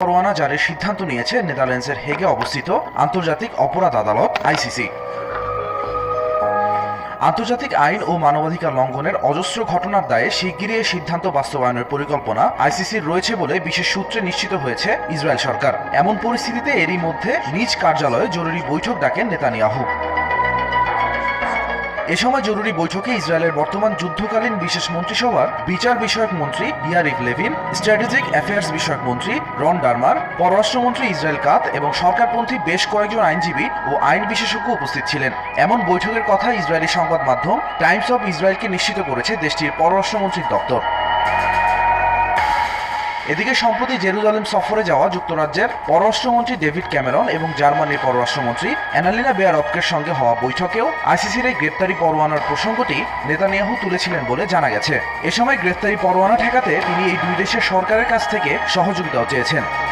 পরোয়ানা জারির সিদ্ধান্ত নিয়েছে নেদারল্যান্ডসের হেগে অবস্থিত আন্তর্জাতিক অপরাধ আদালত আইসিসি। আন্তর্জাতিক আইন ও মানবাধিকার লঙ্ঘনের অজস্র ঘটনার দায়ে শিগগিরই এই সিদ্ধান্ত বাস্তবায়নের পরিকল্পনা আইসিসির রয়েছে বলে বিশেষ সূত্রে নিশ্চিত হয়েছে ইসরায়েল সরকার। এমন পরিস্থিতিতে এরই মধ্যে নিজ কার্যালয়ে জরুরি বৈঠক ডাকেন নেতানিয়াহু। এ সময় জরুরি বৈঠকে ইসরায়েলের বর্তমান যুদ্ধকালীন বিশেষ মন্ত্রিসভার বিচার বিষয়ক মন্ত্রী ইয়ারিভ লেভিন, স্ট্র্যাটেজিক অ্যাফেয়ার্স বিষয়ক মন্ত্রী রন ডারমার, পররাষ্ট্রমন্ত্রী ইসরায়েল কাত এবং সরকারপন্থী বেশ কয়েকজন আইনজীবী ও আইন বিশেষজ্ঞ উপস্থিত ছিলেন। এমন বৈঠকের কথা ইসরায়েলি সংবাদ মাধ্যম টাইমস অব ইসরায়েলকে নিশ্চিত করেছে দেশটির পররাষ্ট্রমন্ত্রীর দপ্তর। এদিকে সম্প্রতি জেরুজালেম সফরে যাওয়া যুক্তরাজ্যের পররাষ্ট্রমন্ত্রী ডেভিড ক্যামেরন এবং জার্মানির পররাষ্ট্রমন্ত্রী অ্যানালিনা বেয়ারঅফকের সঙ্গে হওয়া বৈঠকেও আইসিসির এই গ্রেপ্তারি পরোয়ানার প্রসঙ্গটি নেতানিয়াহু তুলেছিলেন বলে জানা গেছে। এ সময় গ্রেপ্তারি পরোয়ানা ঠেকাতে তিনি এই দুই দেশের সরকারের কাছ থেকে সহযোগিতাও চেয়েছেন।